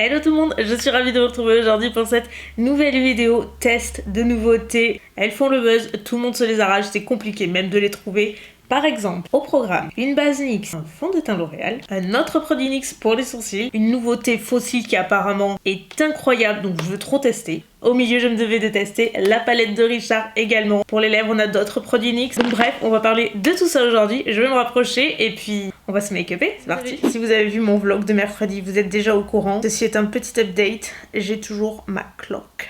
Hello tout le monde, je suis ravie de vous retrouver aujourd'hui pour cette nouvelle vidéo test de nouveautés. Elles font le buzz, tout le monde se les arrache, c'est compliqué même de les trouver. Par exemple, au programme, une base NYX, un fond de teint L'Oréal, un autre produit NYX pour les sourcils, une nouveauté fossile qui apparemment est incroyable, donc je veux trop tester. Au milieu, je me devais de tester la palette de Richard également. Pour les lèvres, on a d'autres produits NYX. Donc bref, on va parler de tout ça aujourd'hui. Je vais me rapprocher et puis on va se make-upper. C'est parti. Si vous avez vu mon vlog de mercredi, vous êtes déjà au courant. Ceci est un petit update. J'ai toujours ma cloque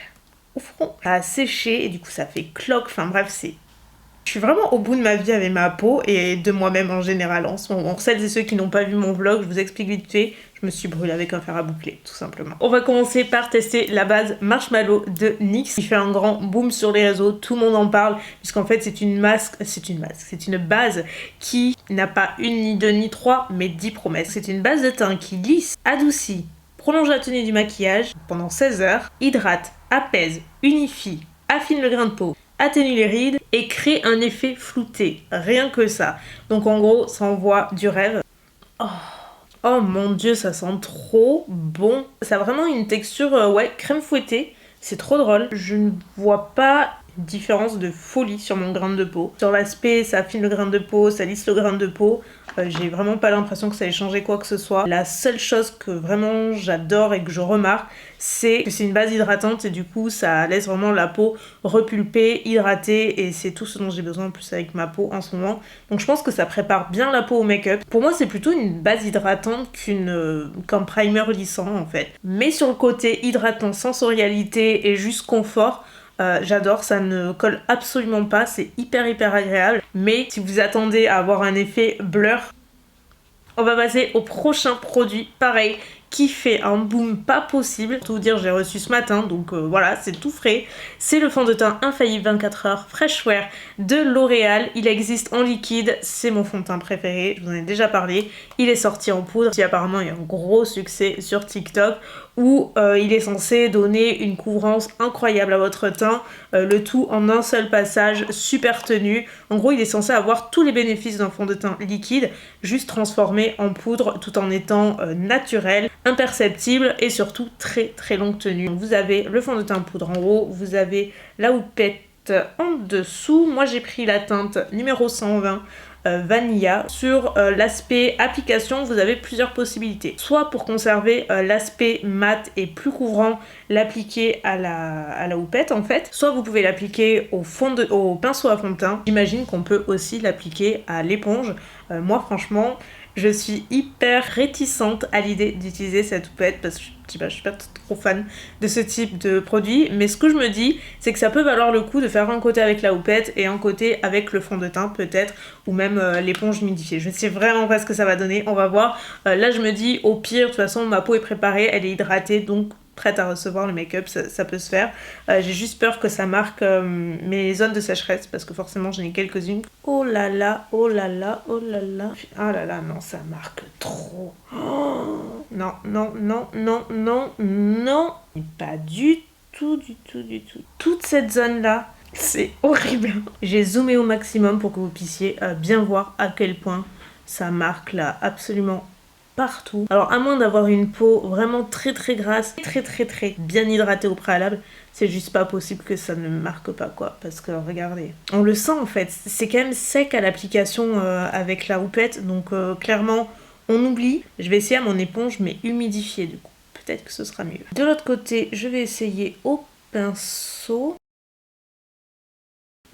au front. Ça a séché et du coup ça fait cloque. Enfin bref, je suis vraiment au bout de ma vie avec ma peau et de moi-même en général en ce moment. Pour celles et ceux qui n'ont pas vu mon vlog, je vous explique vite fait. Je me suis brûlée avec un fer à boucler, tout simplement. On va commencer par tester la base Marshmallow de NYX. Il fait un grand boom sur les réseaux, tout le monde en parle, puisqu'en fait c'est une base qui n'a pas une, ni deux, ni trois, mais 10 promesses. C'est une base de teint qui lisse, adoucit, prolonge la tenue du maquillage pendant 16 heures, hydrate, apaise, unifie, affine le grain de peau, atténue les rides et crée un effet flouté. Rien que ça. Donc en gros, ça envoie du rêve. Oh mon dieu, ça sent trop bon. Ça a vraiment une texture, ouais, crème fouettée. C'est trop drôle. Je ne vois pas une différence de folie sur mon grain de peau. Sur l'aspect, ça affine le grain de peau, ça lisse le grain de peau. J'ai vraiment pas l'impression que ça ait changé quoi que ce soit. La seule chose que vraiment j'adore et que je remarque, c'est que c'est une base hydratante et du coup ça laisse vraiment la peau repulpée, hydratée et c'est tout ce dont j'ai besoin en plus avec ma peau en ce moment. Donc je pense que ça prépare bien la peau au make-up. Pour moi c'est plutôt une base hydratante qu'un primer lissant en fait. Mais sur le côté hydratant, sensorialité et juste confort, j'adore, ça ne colle absolument pas, c'est hyper agréable. Mais si vous attendez à avoir un effet blur, on va passer au prochain produit, pareil, qui fait un boom pas possible. Pour tout vous dire, j'ai reçu ce matin, donc voilà, c'est tout frais. C'est le fond de teint Infaillible 24 heures Fresh Wear de L'Oréal. Il existe en liquide, c'est mon fond de teint préféré, je vous en ai déjà parlé. Il est sorti en poudre, qui apparemment est un gros succès sur TikTok, où il est censé donner une couvrance incroyable à votre teint, le tout en un seul passage, super tenu. En gros, il est censé avoir tous les bénéfices d'un fond de teint liquide, juste transformé en poudre, tout en étant naturel, imperceptible et surtout très longue tenue. Vous avez le fond de teint poudre en haut, vous avez la houppette en dessous. Moi, j'ai pris la teinte numéro 120. Vanilla. Sur l'aspect application, vous avez plusieurs possibilités. Soit pour conserver l'aspect mat et plus couvrant, l'appliquer à la houppette en fait. Soit vous pouvez l'appliquer au pinceau à fond de teint. J'imagine qu'on peut aussi l'appliquer à l'éponge. Moi franchement, je suis hyper réticente à l'idée d'utiliser cette houppette parce que je suis pas trop fan de ce type de produit, mais ce que je me dis, c'est que ça peut valoir le coup de faire un côté avec la houppette et un côté avec le fond de teint peut-être, ou même l'éponge humidifiée. Je ne sais vraiment pas ce que ça va donner, on va voir. Là je me dis, au pire, de toute façon ma peau est préparée, elle est hydratée, donc prête à recevoir le make-up, ça peut se faire. J'ai juste peur que ça marque mes zones de sécheresse parce que forcément j'en ai quelques-unes. Oh là là, oh là là, oh là là. Ah là là, non, ça marque trop. Oh, non, non, non, non, non, non. Et pas du tout. Toute cette zone-là, c'est horrible. J'ai zoomé au maximum pour que vous puissiez bien voir à quel point ça marque là absolument partout. Alors à moins d'avoir une peau vraiment très grasse, très bien hydratée au préalable, c'est juste pas possible que ça ne marque pas quoi, parce que regardez, on le sent en fait, c'est quand même sec à l'application avec la houppette, donc clairement on oublie. Je vais essayer à mon éponge mais humidifiée du coup, peut-être que ce sera mieux. De l'autre côté, je vais essayer au pinceau.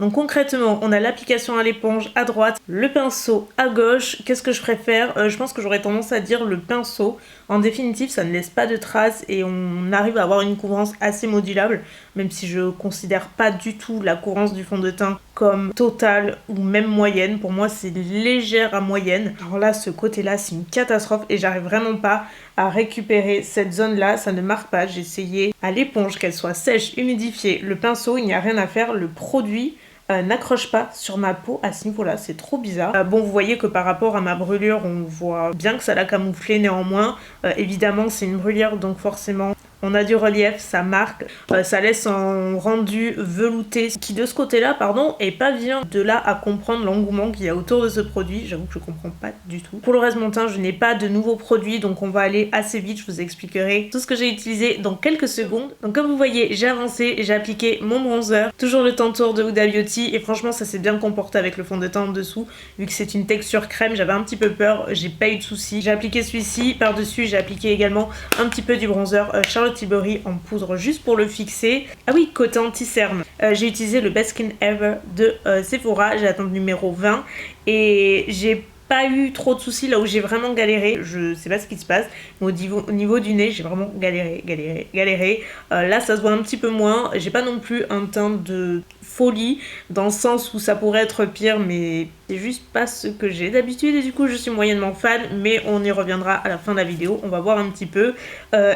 Donc concrètement, on a l'application à l'éponge à droite, le pinceau à gauche. Qu'est-ce que je préfère ? Je pense que j'aurais tendance à dire le pinceau. En définitive, ça ne laisse pas de traces et on arrive à avoir une couvrance assez modulable, même si je considère pas du tout la couvrance du fond de teint comme totale ou même moyenne. Pour moi, c'est légère à moyenne. Alors là, ce côté-là, c'est une catastrophe et j'arrive vraiment pas à récupérer cette zone-là. Ça ne marque pas. J'ai essayé à l'éponge qu'elle soit sèche, humidifiée. Le pinceau, il n'y a rien à faire. Le produit n'accroche pas sur ma peau à ce niveau là, c'est trop bizarre. Bon, vous voyez que par rapport à ma brûlure on voit bien que ça l'a camouflé néanmoins. Évidemment c'est une brûlure donc forcément On a du relief, ça marque, ça laisse un rendu velouté qui de ce côté-là, pardon, est pas bien. De là à comprendre l'engouement qu'il y a autour de ce produit, j'avoue que je comprends pas du tout. Pour le reste de mon teint, je n'ai pas de nouveaux produits, donc on va aller assez vite. Je vous expliquerai tout ce que j'ai utilisé dans quelques secondes. Donc comme vous voyez, j'ai avancé, j'ai appliqué mon bronzer, toujours le Tantour de Huda Beauty, et franchement ça s'est bien comporté avec le fond de teint en dessous, vu que c'est une texture crème, j'avais un petit peu peur, j'ai pas eu de soucis. J'ai appliqué celui-ci, par-dessus j'ai appliqué également un petit peu du bronzer Charlotte Tilbury en poudre juste pour le fixer. Ah oui, côté anti-cerne, j'ai utilisé le Best Skin Ever de Sephora, j'ai atteint le numéro 20 et j'ai pas eu trop de soucis. Là où j'ai vraiment galéré, je sais pas ce qui se passe, mais au niveau du nez j'ai vraiment galéré. Là ça se voit un petit peu moins, j'ai pas non plus un teint de folie dans le sens où ça pourrait être pire, mais c'est juste pas ce que j'ai d'habitude et du coup je suis moyennement fan, mais on y reviendra à la fin de la vidéo, on va voir un petit peu.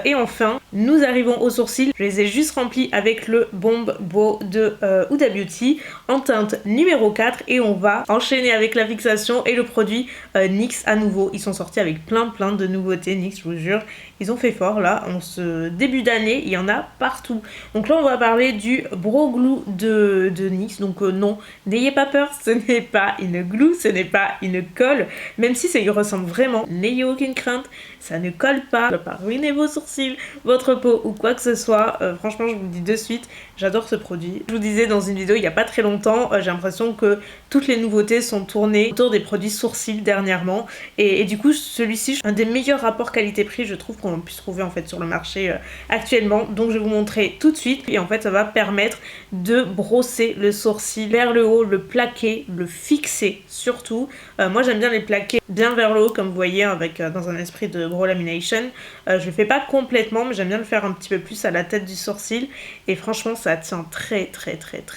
Et enfin nous arrivons aux sourcils, je les ai juste remplis avec le Bomb Brow de Huda Beauty en teinte numéro 4 et on va enchaîner avec la fixation et le produit NYX à nouveau. Ils sont sortis avec plein de nouveautés NYX, je vous jure, ils ont fait fort là, en ce début d'année, il y en a partout. Donc là on va parler du Brow Glue de NYX, donc non, n'ayez pas peur, ce n'est pas une glue, ce n'est pas une colle, même si ça y ressemble vraiment, n'ayez aucune crainte, ça ne colle pas, ça va pas ruiner vos sourcils, votre peau ou quoi que ce soit. Franchement je vous le dis de suite, j'adore ce produit. Je vous disais dans une vidéo il n'y a pas très longtemps, j'ai l'impression que toutes les nouveautés sont tournées autour des produits sourcils dernièrement, et du coup celui-ci, un des meilleurs rapports qualité-prix je trouve qu'on puisse trouver en fait sur le marché actuellement, donc je vais vous montrer tout de suite, et en fait ça va permettre de brosser le sourcil vers le haut, le plaquer, le fixer surtout. Moi j'aime bien les plaquer bien vers le haut comme vous voyez avec dans un esprit de brow lamination. Je le fais pas complètement mais j'aime bien le faire un petit peu plus à la tête du sourcil et franchement ça tient très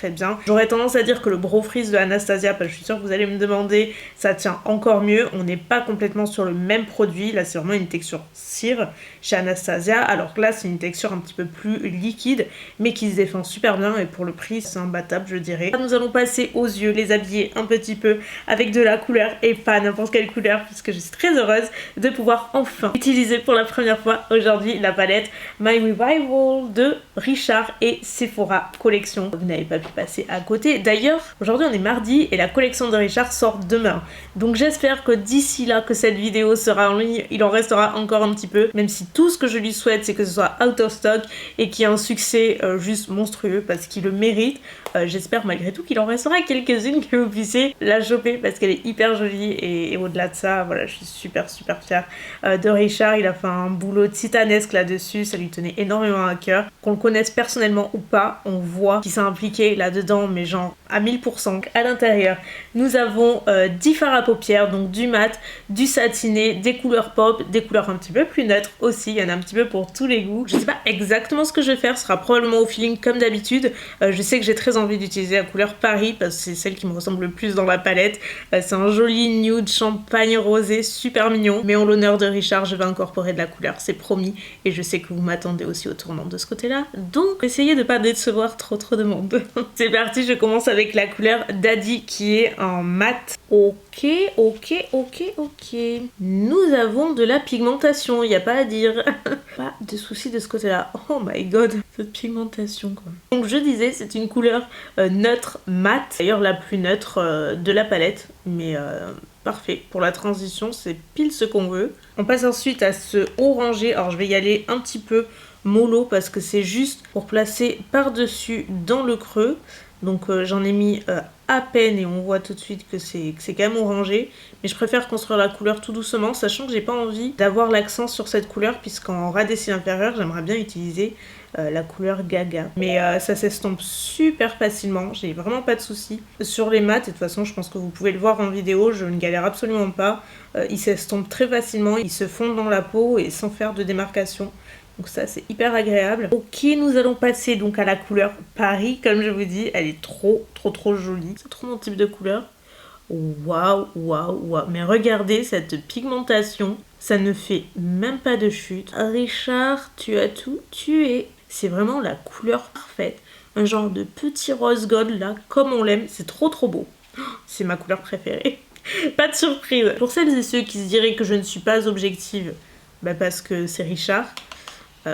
bien. J'aurais tendance à dire que le Brow Freeze de Anastasia, parce que je suis sûre que vous allez me demander, ça tient encore mieux. On n'est pas complètement sur le même produit, là c'est vraiment une texture cire chez Anastasia, alors que là c'est une texture un petit peu plus liquide mais qui se défend super bien et pour le prix c'est imbattable je dirais. Là, nous allons passer aux yeux, les habiller un petit peu avec de la couleur et pas n'importe quelle couleur puisque je suis très heureuse de pouvoir enfin utiliser pour la première fois aujourd'hui la palette My Revival de Richard et Sephora collection. Vous n'avez pas pu passer à côté. D'ailleurs aujourd'hui on est mardi et la collection de Richard sort demain, donc j'espère que d'ici là que cette vidéo sera en ligne il en restera encore un petit peu, même si tout ce que je lui souhaite c'est que ce soit out of stock et qu'il y ait un succès juste monstrueux parce qu'il le mérite. J'espère malgré tout qu'il en restera quelques-unes que vous puissiez la choper parce qu'elle est hyper jolie et au-delà de ça voilà je suis super fière de Richard. Il a fait un boulot titanesque là-dessus, ça lui tenait énormément à cœur, qu'on le connaisse personnellement ou pas, on voit qu'il s'est impliqué là-dedans mais genre à 1000%. À l'intérieur nous avons 10 fards à paupières, donc du mat, du satiné, des couleurs pop, des couleurs un petit peu plus neutres aussi, il y en a un petit peu pour tous les goûts. Je sais pas exactement ce que je vais faire, ce sera probablement au feeling comme d'habitude. Je sais que j'ai très envie d'utiliser la couleur Paris parce que c'est celle qui me ressemble le plus dans la palette. C'est un joli nude champagne rosé super mignon, mais en l'honneur de Richard je vais incorporer de la couleur, c'est promis, et je sais que vous m'attendez aussi au tournant de ce côté là, donc essayez de pas décevoir trop de monde. C'est parti, je commence avec la couleur Daddy qui est en mat. Ok. Nous avons de la pigmentation, il n'y a pas à dire. Pas de soucis de ce côté-là. Oh my god, cette pigmentation quoi. Donc je disais, c'est une couleur neutre mat, d'ailleurs la plus neutre de la palette, mais parfait. Pour la transition, c'est pile ce qu'on veut. On passe ensuite à ce orangé, alors je vais y aller un petit peu mollo parce que c'est juste pour placer par-dessus dans le creux. Donc j'en ai mis à peine et on voit tout de suite que c'est quand même orangé, mais je préfère construire la couleur tout doucement, sachant que j'ai pas envie d'avoir l'accent sur cette couleur puisqu'en ras des cils inférieurs j'aimerais bien utiliser la couleur Gaga, mais ça s'estompe super facilement, j'ai vraiment pas de soucis sur les mats, et de toute façon je pense que vous pouvez le voir en vidéo, je ne galère absolument pas, ils s'estompent très facilement, ils se fondent dans la peau et sans faire de démarcation. Donc ça c'est hyper agréable. Ok, nous allons passer donc à la couleur Paris, comme je vous dis, elle est trop jolie. C'est trop mon type de couleur. Waouh. Mais regardez cette pigmentation, ça ne fait même pas de chute. Richard, tu as tout tué. C'est vraiment la couleur parfaite. Un genre de petit rose gold là, comme on l'aime. C'est trop beau. C'est ma couleur préférée. Pas de surprise. Pour celles et ceux qui se diraient que je ne suis pas objective, bah parce que c'est Richard.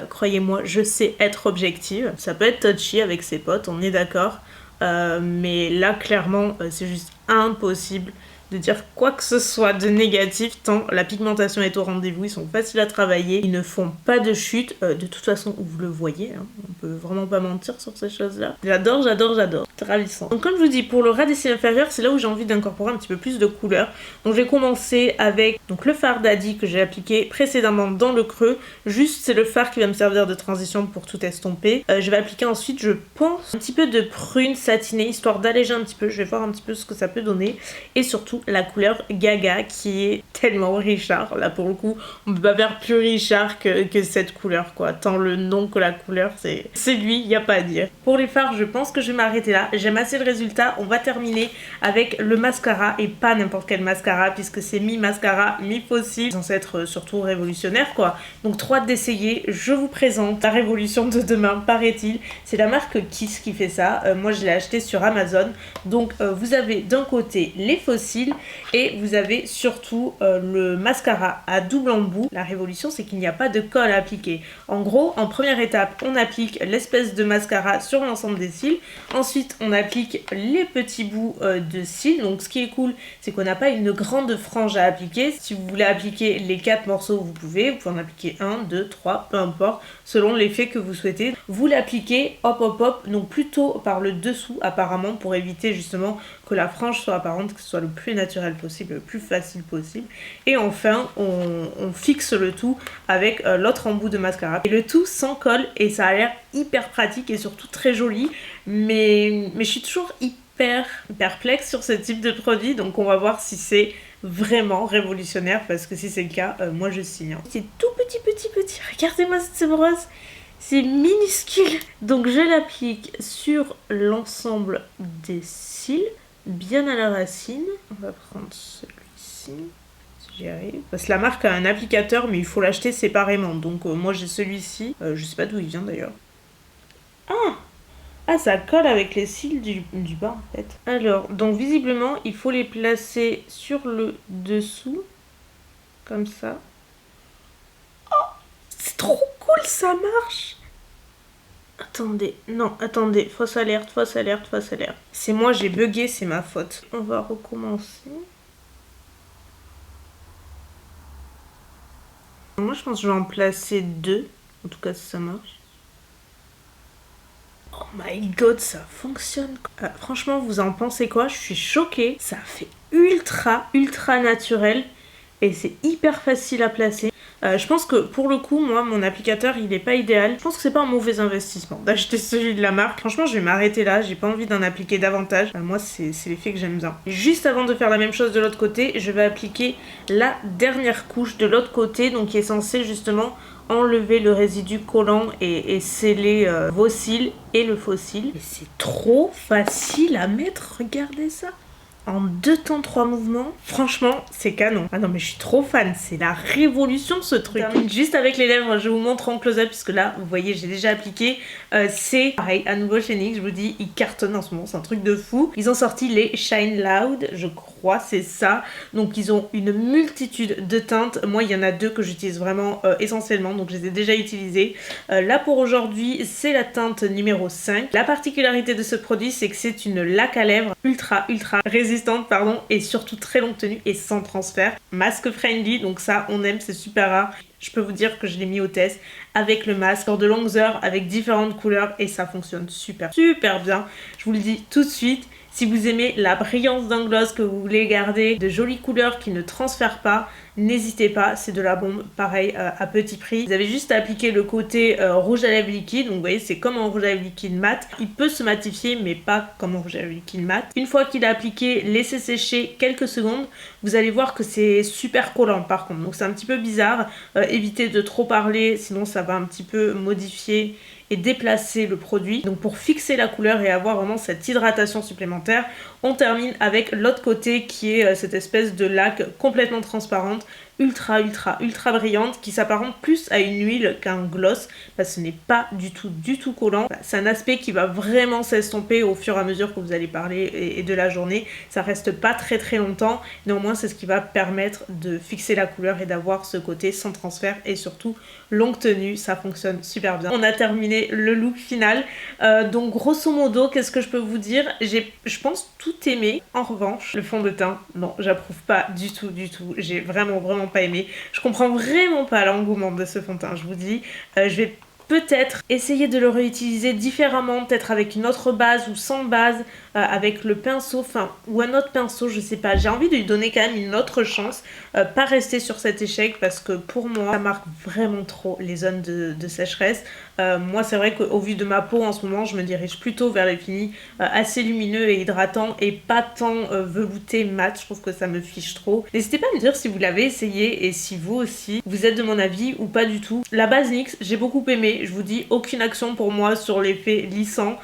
Croyez-moi, je sais être objective. Ça peut être touchy avec ses potes, on est d'accord. Mais là, clairement, c'est juste impossible de dire quoi que ce soit de négatif tant la pigmentation est au rendez-vous, ils sont faciles à travailler, ils ne font pas de chute, de toute façon vous le voyez, hein, on peut vraiment pas mentir sur ces choses-là. J'adore, j'adore, j'adore, c'est ravissant. Donc comme je vous dis, pour le ras des cils inférieurs, c'est là où j'ai envie d'incorporer un petit peu plus de couleur. Donc je vais commencer avec donc, le fard Daddy que j'ai appliqué précédemment dans le creux, juste c'est le fard qui va me servir de transition pour tout estomper. Je vais appliquer ensuite, je pense, un petit peu de prune satinée, histoire d'alléger un petit peu, je vais voir un petit peu ce que ça peut donner, et surtout la couleur Gaga qui est tellement Richard. Là pour le coup on peut pas faire plus Richard que cette couleur quoi. Tant le nom que la couleur c'est lui, y a pas à dire. Pour les fards je pense que je vais m'arrêter là. J'aime assez le résultat. On va terminer avec le mascara et pas n'importe quel mascara puisque c'est mi-mascara, mi-fossile. Censé être surtout révolutionnaire quoi. Donc trop hâte d'essayer. Je vous présente la révolution de demain paraît-il. C'est la marque Kiss qui fait ça. Moi je l'ai acheté sur Amazon. Donc vous avez d'un côté les fossiles et vous avez surtout le mascara à double embout. La révolution c'est qu'il n'y a pas de colle à appliquer. En gros, en première étape, on applique l'espèce de mascara sur l'ensemble des cils. Ensuite, on applique les petits bouts de cils. Donc ce qui est cool, c'est qu'on n'a pas une grande frange à appliquer. Si vous voulez appliquer les 4 morceaux, vous pouvez en appliquer 1, 2, 3, peu importe, selon l'effet que vous souhaitez. Vous l'appliquez hop hop hop, donc plutôt par le dessous apparemment pour éviter justement que la frange soit apparente, que ce soit le plus naturel possible, le plus facile possible. Et enfin, on fixe le tout avec l'autre embout de mascara. Et le tout sans colle et ça a l'air hyper pratique et surtout très joli. Mais je suis toujours hyper perplexe sur ce type de produit, donc on va voir si c'est vraiment révolutionnaire parce que si c'est le cas, moi je signe. Hein. C'est tout petit. Regardez-moi cette brosse. C'est minuscule. Donc je l'applique sur l'ensemble des cils, bien à la racine. On va prendre celui-ci, si j'y arrive. Parce que la marque a un applicateur, mais il faut l'acheter séparément. Donc moi j'ai celui-ci. Je sais pas d'où il vient d'ailleurs. Ah, ça colle avec les cils du bas en fait. Alors, donc visiblement, il faut les placer sur le dessous. Comme ça. C'est trop cool, ça marche. Attendez, non, attendez, fausse alerte. C'est moi, j'ai bugué, c'est ma faute. On va recommencer. Moi, je pense que je vais en placer 2. En tout cas, si ça marche. Oh my god, ça fonctionne. Franchement, vous en pensez quoi? Je suis choquée. Ça fait ultra naturel. Et c'est hyper facile à placer. Je pense que pour le coup, moi, mon applicateur, il est pas idéal. Je pense que c'est pas un mauvais investissement d'acheter celui de la marque. Franchement, je vais m'arrêter là. J'ai pas envie d'en appliquer davantage. Moi, c'est l'effet que j'aime bien. Et juste avant de faire la même chose de l'autre côté, je vais appliquer la dernière couche de l'autre côté, donc qui est censée justement enlever le résidu collant et sceller vos cils et le faux cil. Et c'est trop facile à mettre. Regardez ça. En 2 temps 3 mouvements, franchement c'est canon. Ah non mais je suis trop fan, c'est la révolution ce truc. Je termine juste avec les lèvres, je vous montre en close-up puisque là vous voyez j'ai déjà appliqué. C'est pareil, à nouveau chez NYX, je vous dis ils cartonnent en ce moment, c'est un truc de fou. Ils ont sorti les Shine Loud, je crois c'est ça. Donc ils ont une multitude de teintes. Moi il y en a 2 que j'utilise vraiment essentiellement, donc je les ai déjà utilisées. Là pour aujourd'hui c'est la teinte numéro 5. La particularité de ce produit c'est que c'est une laque à lèvres ultra résistante et surtout très longue tenue et sans transfert. Masque friendly, donc ça on aime, c'est super rare. Je peux vous dire que je l'ai mis au test avec le masque pour de longues heures avec différentes couleurs et ça fonctionne super bien. Je vous le dis tout de suite. Si vous aimez la brillance d'un gloss, que vous voulez garder de jolies couleurs qui ne transfèrent pas, n'hésitez pas, c'est de la bombe, pareil, à petit prix. Vous avez juste à appliquer le côté rouge à lèvres liquide, donc vous voyez c'est comme un rouge à lèvres liquide mat. Il peut se matifier mais pas comme un rouge à lèvres liquide mat. Une fois qu'il est appliqué, laissez sécher quelques secondes, vous allez voir que c'est super collant par contre, donc c'est un petit peu bizarre. Évitez de trop parler, sinon ça va un petit peu modifier et déplacer le produit. Donc pour fixer la couleur et avoir vraiment cette hydratation supplémentaire, on termine avec l'autre côté qui est cette espèce de laque complètement transparente ultra brillante qui s'apparente plus à une huile qu'un gloss parce que ce n'est pas du tout collant. C'est un aspect qui va vraiment s'estomper au fur et à mesure que vous allez parler et de la journée. Ça reste pas très longtemps, néanmoins c'est ce qui va permettre de fixer la couleur et d'avoir ce côté sans transfert et surtout longue tenue. Ça fonctionne super bien. On a terminé le look final, donc grosso modo qu'est-ce que je peux vous dire, je pense tout aimé. En revanche le fond de teint, non, j'approuve pas du tout, j'ai vraiment pas aimé. Je comprends vraiment pas l'engouement de ce fond de teint, je vous dis. Je vais peut-être essayer de le réutiliser différemment, peut-être avec une autre base ou sans base, avec le pinceau, enfin, ou un autre pinceau, je sais pas. J'ai envie de lui donner quand même une autre chance, pas rester sur cet échec parce que pour moi, ça marque vraiment trop les zones de sécheresse. Moi, c'est vrai qu'au vu de ma peau en ce moment, je me dirige plutôt vers les finis assez lumineux et hydratants et pas tant velouté mat. Je trouve que ça me fiche trop. N'hésitez pas à me dire si vous l'avez essayé et si vous aussi, vous êtes de mon avis ou pas du tout. La base NYX, j'ai beaucoup aimé. Je vous dis, aucune action pour moi sur l'effet lissant.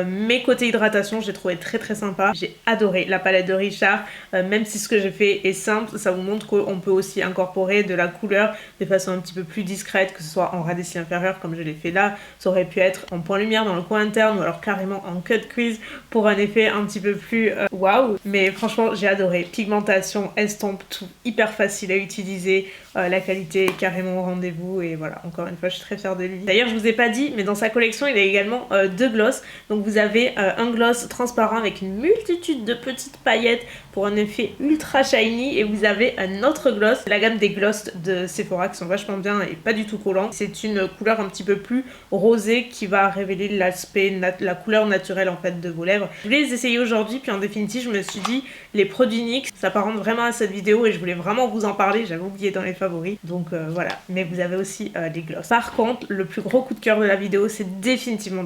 Mais côté hydratation, j'ai trouvé très sympa. J'ai adoré la palette de Richard, même si ce que j'ai fait est simple, ça vous montre qu'on peut aussi incorporer de la couleur de façon un petit peu plus discrète, que ce soit en ras des cils inférieurs comme je l'ai fait là, ça aurait pu être en point lumière dans le coin interne ou alors carrément en cut crease pour un effet un petit peu plus waouh. Mais franchement, j'ai adoré. Pigmentation, estompe, tout hyper facile à utiliser, la qualité est carrément au rendez-vous et voilà, encore une fois, je suis très fière de lui. D'ailleurs, je vous ai pas dit, mais dans sa collection, il a également deux glosses. Donc vous avez un gloss transparent avec une multitude de petites paillettes pour un effet ultra shiny, et vous avez un autre gloss, la gamme des gloss de Sephora qui sont vachement bien et pas du tout collants. C'est une couleur un petit peu plus rosée qui va révéler l'aspect, la couleur naturelle en fait de vos lèvres. Je voulais les essayer aujourd'hui, puis en définitive je me suis dit les produits NYX s'apparentent vraiment à cette vidéo et je voulais vraiment vous en parler, j'avais oublié dans les favoris, donc voilà. Mais vous avez aussi les gloss. Par contre, le plus gros coup de cœur de la vidéo, c'est définitivement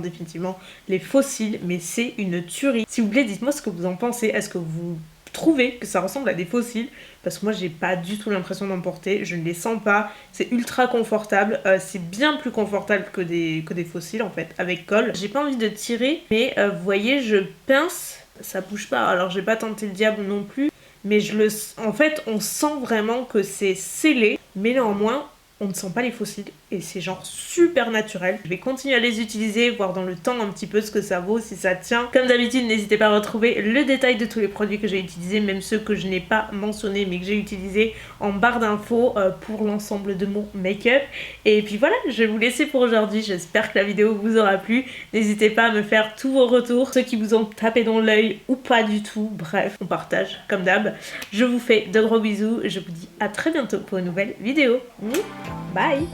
les faux cils, mais c'est une tuerie. S'il vous plaît, dites-moi ce que vous en pensez. Est-ce que vous trouvez que ça ressemble à des faux cils? Parce que moi j'ai pas du tout l'impression d'en porter, je ne les sens pas, c'est ultra confortable, c'est bien plus confortable que des faux cils en fait, avec colle. J'ai pas envie de tirer, mais vous voyez, je pince, ça bouge pas, alors j'ai pas tenté le diable non plus, mais en fait on sent vraiment que c'est scellé, mais néanmoins on ne sent pas les faux cils et c'est genre super naturel. Je vais continuer à les utiliser, voir dans le temps un petit peu ce que ça vaut, si ça tient. Comme d'habitude, n'hésitez pas à retrouver le détail de tous les produits que j'ai utilisés, même ceux que je n'ai pas mentionnés mais que j'ai utilisés en barre d'infos pour l'ensemble de mon make-up. Et puis voilà, je vais vous laisser pour aujourd'hui. J'espère que la vidéo vous aura plu. N'hésitez pas à me faire tous vos retours, ceux qui vous ont tapé dans l'œil ou pas du tout. Bref, on partage comme d'hab. Je vous fais de gros bisous. Je vous dis à très bientôt pour une nouvelle vidéo. Bye!